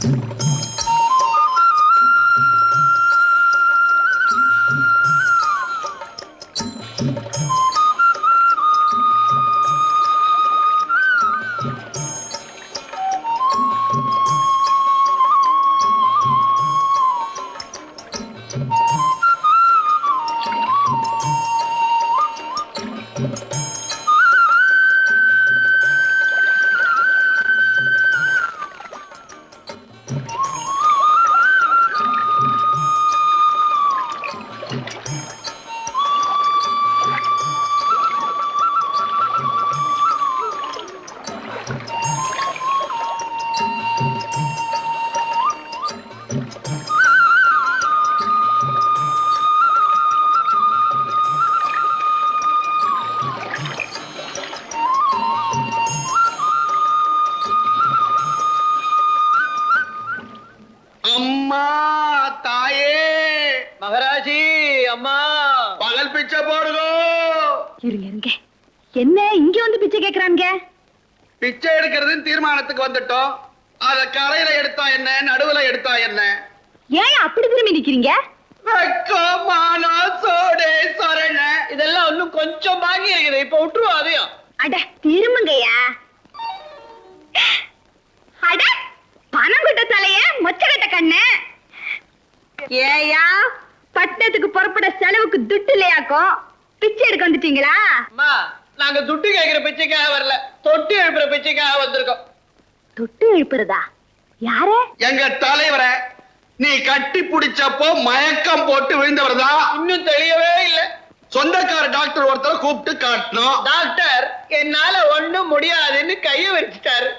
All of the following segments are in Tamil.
அம்மா தாயே மகராஜி அம்மா பகல் பிச்சை போடுங்க. இருங்க இருங்க, என்ன இங்க வந்து பிச்சை கேக்குறாங்க? பிச்சை எடுக்கிறதுன்னு தீர்மானத்துக்கு வந்துட்டோம். அத கரையில எடுத்தா என்ன, நடுவுல எடுத்தா என்ன? ஏன் அப்படி திரும்பி நிக்கிறீங்க? இதெல்லாம் இன்னும் கொஞ்சம் பாக்கி இருக்குது. இப்ப விட்டுருவோம் அதையும். அட திரும்புங்கய்யா. அட பணங்குட்ட தலைய மொச்சகட்ட கண்ணு. ஏயா பட்டணத்துக்கு புறப்பட செலவுக்கு துட்டு இல்லையாக்கும் பிச்சை எடுக்க வந்துட்டீங்களா? அம்மா நாங்க துட்டு கேட்கிற பிச்சைக்காக வரல, தொட்டி எழுப்புற பிச்சைக்காக வந்திருக்கோம். தொட்டு எழுப்புறதா? யாரு? எங்க தலைவர நீ கட்டி பிடிச்சப்போ மயக்கம் போட்டு விழுந்தவர் தான். இன்னும் தெரியவே இல்லை. சொந்தக்கார டாக்டர் ஒருத்தர் கூப்பிட்டு காட்டணும். டாக்டர் என்னால ஒண்ணும் முடியாதுன்னு கைய வச்சுட்டாரு.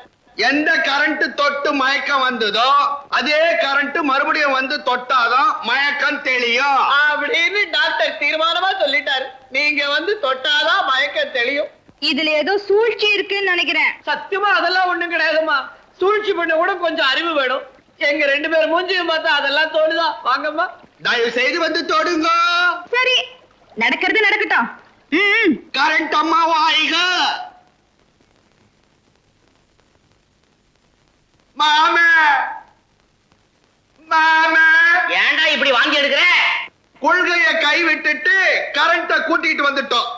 எந்த கரண்ட் தொட்டு மயக்கம் வந்ததோ அதே கரண்ட் மறுபடியும் வந்து தொட்டாதான் மயக்கம் தெளியும் அப்படின்னு டாக்டர் தீர்மானமா சொல்லிட்டாரு. நீங்க வந்து தொட்டாதான் மயக்கம் தெளியும். இதுல ஏதோ சூழ்ச்சி இருக்குன்னு நினைக்கிறேன். சத்தியமா அதெல்லாம் ஒண்ணும் கிடையாதுமா. சூழ்ச்சி பண்ண கூட கொஞ்சம் அறிவு வேணும். எங்க 2 பேர் மூஞ்சியும் பார்த்தா அதெல்லாம் தோணுதா? வாங்கம்மா. தயவு செய்து வந்து தொடுங்க. சரி நடக்கிறது நடக்கட்டும். கரண்ட் அம்மா வாய்க. மாமா மாமா ஏன்டா இப்படி வாங்கி எடுக்கிற? கொள்கைய கை விட்டுட்டு கரண்ட கூட்டிட்டு வந்துட்டோம்.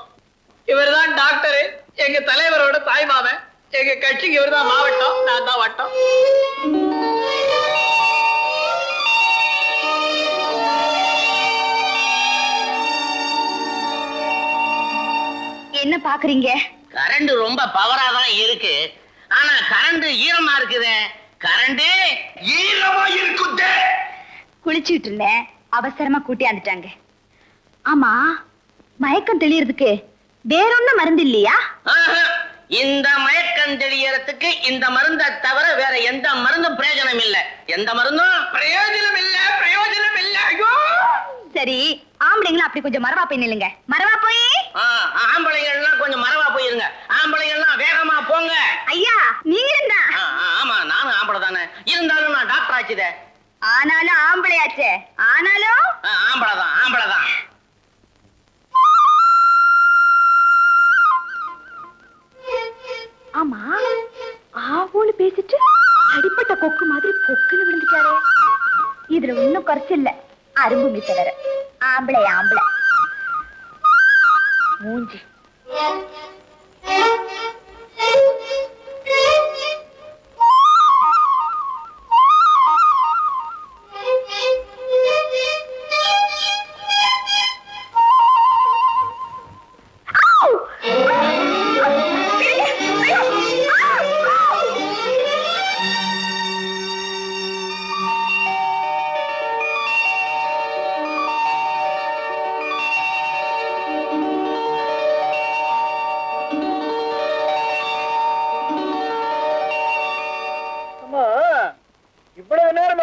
இவர்தான் டாக்டரு, எங்க தலைவரோட தாய் மாமன். எங்க கட்சிக்கு இவர்தான் மாவட்டம், நான் தான் வட்டம். என்ன பாக்குறீங்க? கரண்ட் ரொம்ப பவரா தான் இருக்கு. ஆனா கரண்ட் ஈரமா இருக்குதே. கரண்ட் ஈரமா இருக்குதே. குளிச்சுட்டு இருந்தேன், அவசரமா கூட்டியாந்துட்டாங்க. ஆமா மயக்கம் தெளியறதுக்கு வேற ஒண்ணும் மருந்து இல்லையா? இந்த மயக்கம் தெளியறதுக்கு இந்த மருந்தை தவிர வேற எந்த மருந்தும் பிரயோஜனம் இல்ல. எந்த மருந்தும் பிரயோஜனம் இல்ல, பிரயோஜனம் இல்ல. ஐயோ சரி ஆம்பளைங்களா அப்படி கொஞ்சம் மரவா போய் நில்லுங்க. மரவா போய். ஆம்பளைங்கள்லாம் கொஞ்சம் மரவா போயிருங்க. ஆம்பளைங்கள்லாம் வேகமா போங்க. ஐயா நீங்களும் தான். ஆமா நானும் ஆம்பளை தானே. இருந்தாலும் நான் டாக்டர் ஆச்சுதே. ஆனாலும் ஆம்பளையாச்சே. ஆனாலும் ஆம்பளை தான், ஆம்பளை தான். ஆமா ஆவோன்னு பேசிட்டு அடிப்பட்ட கொக்கு மாதிரி பொக்குன்னு விழுந்துட்டாரே. இதுல ஒண்ணும் குறைச்சில்ல, அரும்பு மித்த வேற. ஆம்பளை ஆம்பளை மூஞ்சி.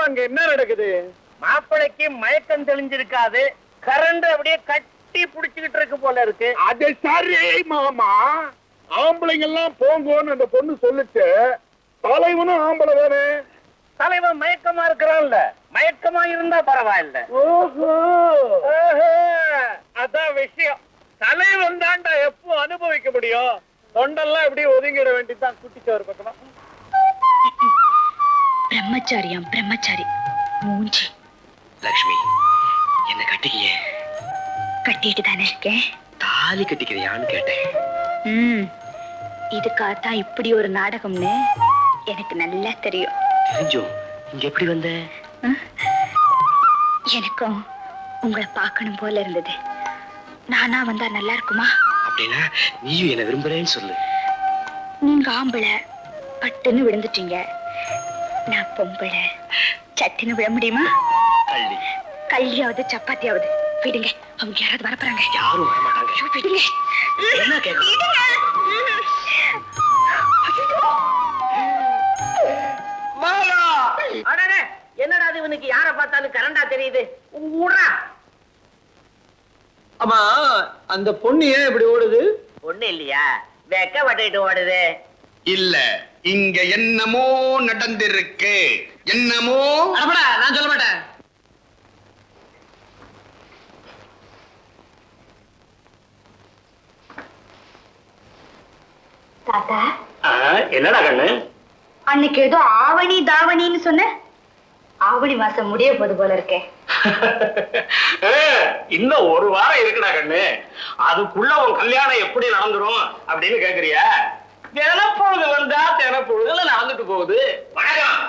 அங்க என்ன நடக்குது? மாப்பிளைக்கு மயக்கம் தெளிஞ்சிருக்காது. கரண்ட் அப்படியே கட்டி புடிச்சுக்கிட்டு இருக்கு போல இருக்கு. அது சரி மாமா. ஆம்பளைங்க எல்லாம் போங்கன்னு அந்த பொண்ணு சொல்லுச்சு. தலைவனும் ஆம்பளை தானே. தலைவன் மயக்கமா இருக்கிறான்ல, மயக்கமா இருந்தா பரவாயில்ல. ஓஹோ அதான் விஷயம். தலைவன் தாண்டா எப்போ அனுபவிக்க முடியும். தொண்டெல்லாம் இப்படி ஒதுங்கிட வேண்டியதுதான். குட்டிச்சவர் பக்கமா பிரம்மச்சாரியாம் பிரம்மச்சாரி மூஞ்சி. லக்ஷ்மி, என்ன கட்டிக்கியே? கட்டிட்டு தானே இருக்கேன். தாலி கட்டிக்கிறியான்னு கேட்டேன். இதுக்காகத்தான் இப்படி ஒரு நாடகம்னு எனக்கு நல்லா தெரியும். தெரிஞ்சோ இங்க எப்படி வந்த? எனக்கும் உங்களை பார்க்கணும் போல இருந்தது. நானா வந்தா நல்லா இருக்குமா? அப்படின்னா நீயும் என்ன விரும்புறேன்னு சொல்லு. நீங்க ஆம்பளை பட்டுன்னு விழுந்துட்டீங்க, நான் பொம்பளை சட்டுன்னு விழ முடியுமா? கள்ளி கல்யாவது சப்பாத்தியாவது விடுங்க. அவங்க யாராவது வரப்போறாங்க. யாரும் வரமாட்டாங்க. ஐயோ, விடுங்க. என்ன கேட்க? என்னடா அது இவனுக்கு யார பார்த்தாலும் கரண்டா தெரியுது. ஆமா, அந்த பொண்ணு ஏன் இப்படி ஓடுது? ஒண்ணு இல்லையா, வெக்க வட்டிட்டு ஓடுது. இல்ல, இங்க என்னமோ நடந்திருக்கு. என்னமோ அடப்படா, நான் சொல்ல மாட்டேன். தாத்தா, என்னடா கண்ணு? அன்னைக்கு ஏதோ ஆவணி தாவணின்னு சொன்ன. ஆவணி மாசம் முடிய போது போல இருக்கே. இன்னும் ஒரு வாரம் இருக்குடா கண்ணு. அதுக்குள்ள உன் கல்யாணம் எப்படி நடந்துரும் அப்படின்னு கேக்குறியா? தினப்பொழுது வந்தா தினப்பொழுதுல நடந்துட்டு போகுது. வணக்கம்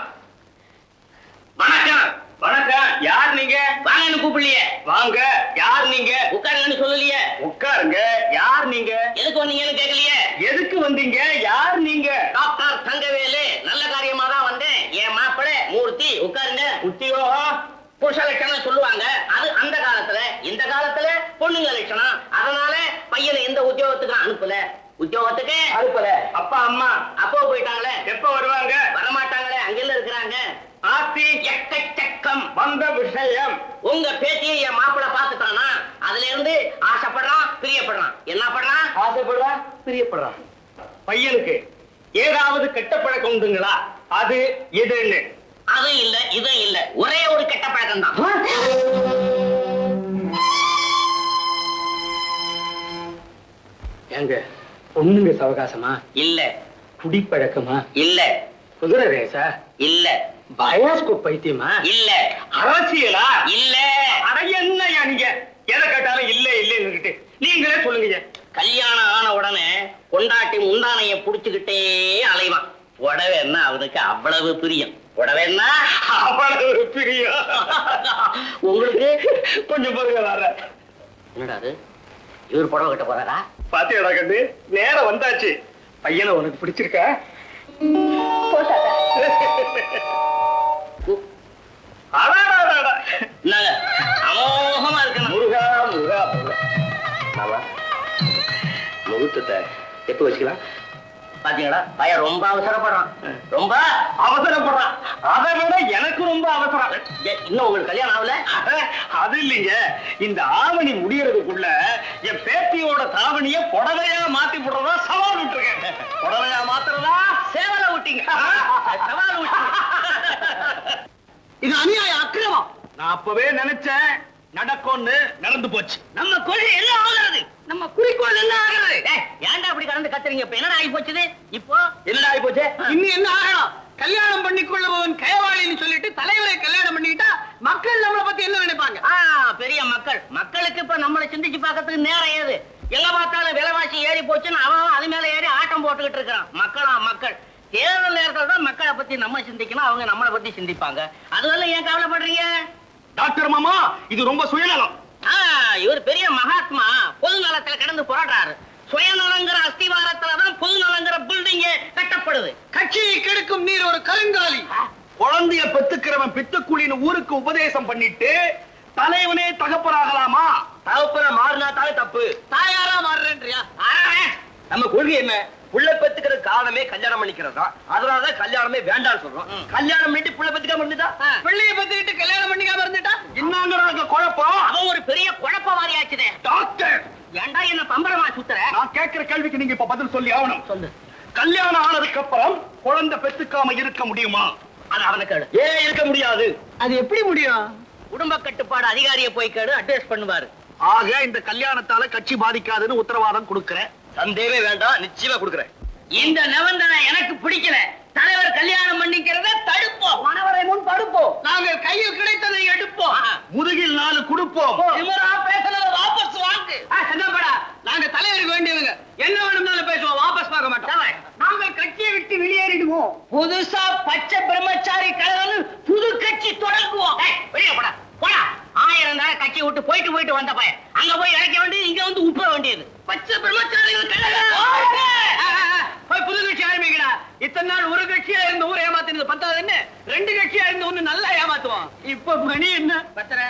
வணக்கம் வணக்கம். யார் நீங்க? வாங்கன்னு கூப்பிடலையே. வாங்க. யார் நீங்க? உட்காருங்கன்னு சொல்லலையே. உட்காருங்க. யார் நீங்க? எதுக்கு வந்தீங்கன்னு கேட்கலையே. எதுக்கு வந்தீங்க? யார் நீங்க? டாக்டர் தங்கவேலு. நல்ல காரியமா தான் வந்தேன். என் மாப்பிள்ளை மூர்த்தி. உட்காருங்க. உத்தியோ புருஷ லட்சணம் சொல்லுவாங்க. அது அந்த காலத்துல. இந்த காலத்துல பொண்ணுங்க லட்சணம். அதனால பையனை எந்த உத்தியோகத்துக்கும் அனுப்பல. உத்தியோகத்துக்கு அனுப்பல. அப்பா அம்மா அப்போ போயிட்டாங்களே. எப்ப வருவாங்க? வரமாட்டாங்களே, அங்கெல்லாம் இருக்கிறாங்க. ஆத்தி எக்கச்சக்கம் வந்த விஷயம். உங்க பேத்தியை என் மாப்பிள்ளை பாத்துட்டானா, அதுல இருந்து ஆசைப்படுறான், பிரியப்படுறான். என்ன பண்றான்? ஆசைப்படுறான், பிரியப்படுறான். பையனுக்கு ஏதாவது கெட்ட பழக்கம் உண்டுங்களா? அது எதுன்னு? அது இல்ல, இது இல்ல, ஒரே ஒரு கெட்ட பழக்கம் தான். ஏங்க, பொண்ணுங்க சவகாசமா? இல்ல. குடிப்பழக்கமா? இல்ல. குதிரை ரேசா? இல்ல. பயாஸ்கோப் பைத்தியமா? இல்ல. அரசியலா? இல்ல. அட என்னய்யா நீங்க எதை கேட்டாலும் இல்ல இல்லன்னு நீங்களே சொல்லுங்க. கல்யாணம் ஆன உடனே பொண்டாட்டி முந்தானைய புடிச்சுக்கிட்டே அலைவான். புடவைன்னா அவனுக்கு அவ்வளவு பிரியம். புடவைன்னா அவ்வளவு பிரியம். உங்களுக்கு கொஞ்சம் பொறுங்க வர. என்னடா அது, இவர் புடவை கட்ட போறாரா? பாத்தியாடா கண்டு, நேரம் வந்தாச்சு. பையனை உனக்கு பிடிச்சிருக்கா? போ தாத்தா. அடாடாடாடா. என்னங்க அமோகமா இருக்கணும். முருகா முருகா முருகா. ஆமா, முகூர்த்தத்தை எப்ப வச்சுக்கலாம்? பாத்தீங்களா, பையன் ரொம்ப அவசரப்படுறான். ரொம்ப அவசரப்படுறான். அதை விட எனக்கு ரொம்ப அவசரம். இன்னும் உங்களுக்கு கல்யாணம் ஆகல? அது இல்லைங்க, இந்த ஆவணி முடியறதுக்குள்ள என் பேத்தியோட தாவணிய புடவையா மாத்தி போடுறதா சவால் விட்டுருக்கேன். புடவையா மாத்துறதா சேவலை விட்டீங்க. சவால் விட்டீங்க. இது அநியாயம், அக்கிரமம். நான் அப்பவே நினைச்சேன் நடக்கும்னு. நடந்து போச்சு. நம்ம கொள்கை என்ன ஆகிறது? நம்ம குறிக்கோள் என்ன ஆகிறது? ஏன்டா அப்படி கடந்து கத்துறீங்க? இப்ப என்னடா ஆகி போச்சுது? இப்போ என்ன ஆகி போச்சு? இன்னும் என்ன ஆகணும்? கல்யாணம் பண்ணிக்கொள்ளவன் கைவாளின்னு சொல்லிட்டு தலைவரை கல்யாணம் பண்ணிட்டா மக்கள் நம்மளை பத்தி என்ன நினைப்பாங்க? பெரிய மக்கள். மக்களுக்கு இப்ப நம்மளை சிந்திச்சு பார்க்கறதுக்கு நேரம் ஏது? எங்க பார்த்தாலும் விலைவாசி ஏறி போச்சுன்னு அவன் அது மேல ஏறி ஆட்டம் போட்டுக்கிட்டு இருக்கிறான். மக்களா மக்கள். தேர்தல் நேரத்துல தான் மக்களை பத்தி நம்ம சிந்திக்கணும், அவங்க நம்மளை பத்தி சிந்திப்பாங்க. அதுவரை ஏன் கவலைப்படுறீங்க? டாக்டர் மாமா, இது ரொம்ப சுயநலம். இவர் பெரிய மகாத்மா. பொது நலத்துல கிடந்து போராடுறாரு. சுயநலங்கிற அஸ்திவாரத்துலதான் பொது நலங்கிற பில்டிங் கட்டப்படுது. கட்சியை கெடுக்கும் நீர் ஒரு கருங்காலி. குழந்தைய பெத்துக்கிறவன் பித்துக்குழின்னு ஊருக்கு உபதேசம் பண்ணிட்டு தலைவனே தகப்பனாகலாமா? தகப்பன மாறினா தானே தப்பு. தாயாரா மாறுறேன்றியா? நம்ம கொள்கை என்ன? புள்ள பெத்துக்கிற காரணமே கல்யாணம் பண்ணிக்கிறது தான். அதனாலதான் கல்யாணமே வேண்டாம்னு சொல்றோம். கல்யாணம் பண்ணிட்டு புள்ள பெத்துக்காம இருந்துட்டா, பிள்ளைய பத்திக்கிட்டு கல்யாணம் பண்ணிக்காம இருந்துட்டா என்னங்கிற குழப்பம். அவன் ஒரு பெரிய குழப்பவாதி ஆச்சுதே. டாக்டர், ஏண்டா என்ன பம்பரமா சுத்துற? நான் கேட்கிற கேள்விக்கு நீங்க இப்ப பதில் சொல்லி ஆகணும். சொல்லு. கல்யாணம் ஆனதுக்கு அப்புறம் குழந்தை பெத்துக்காம இருக்க முடியுமா? அது அவனை கேளு. ஏன் இருக்க முடியாது? அது எப்படி முடியும்? குடும்ப கட்டுப்பாடு அதிகாரியை போய் கேடு, அட்வைஸ் பண்ணுவாரு. ஆக இந்த கல்யாணத்தால கட்சி பாதிக்காதுன்னு உத்தரவாதம் கொடுக்கிறேன். சந்தேகமே வேண்டாம், நிச்சயமா கொடுக்கிறேன். இந்த நிபந்தனை எனக்கு பிடிக்கல. தலைவர் கல்யாணம் பண்ணிக்கிறத தடுப்போம். மணவரை முன் தடுப்போம். நாங்கள் கையில் கிடைத்ததை எடுப்போம். முதுகில் 4 கொடுப்போம். திமிரா பேசுறத வாபஸ் வாங்கு. சின்னப்படா, நாங்க தலைவருக்கு வேண்டியவங்க. என்ன வேணும்னாலும் பேசுவோம், வாபஸ் பார்க்க மாட்டோம். நாங்கள் கட்சியை விட்டு வெளியேறிடுவோம். புதுசா பச்சை பிரம்மச்சாரி கழகம் புது கட்சி தொடங்குவோம். வெளியே போடா போடா. 1000 நாள் கட்சியை விட்டு போயிட்டு வந்த பையன் அங்க போய் இறக்க வேண்டியது, இங்க வந்து உப்ப வேண்டியது. பச்சை பிரம்மச்சாரிகள் கழகம் போய் புது கட்சி ஆரம்பிக்கடா. இத்தனை நாள் ஒரு கட்சியா இருந்து ஊரை ஏமாத்தினது பத்தாதுன்னு 2 கட்சியா இருந்து ஒண்ணு நல்லா ஏமாத்துவோம். இப்ப மணி என்ன? பத்திர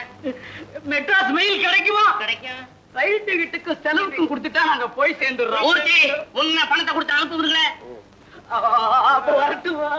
மெட்ராஸ் மெயில் கிடைக்குமா? கிடைக்கும். ரயில் டிக்கெட்டுக்கு செலவுக்கும் கொடுத்துட்டா நாங்க போய் சேர்ந்துடுறோம். ஊர்த்தி முன்ன பணத்தை கொடுத்து அனுப்புவீங்களே. அப்ப வரட்டுமா?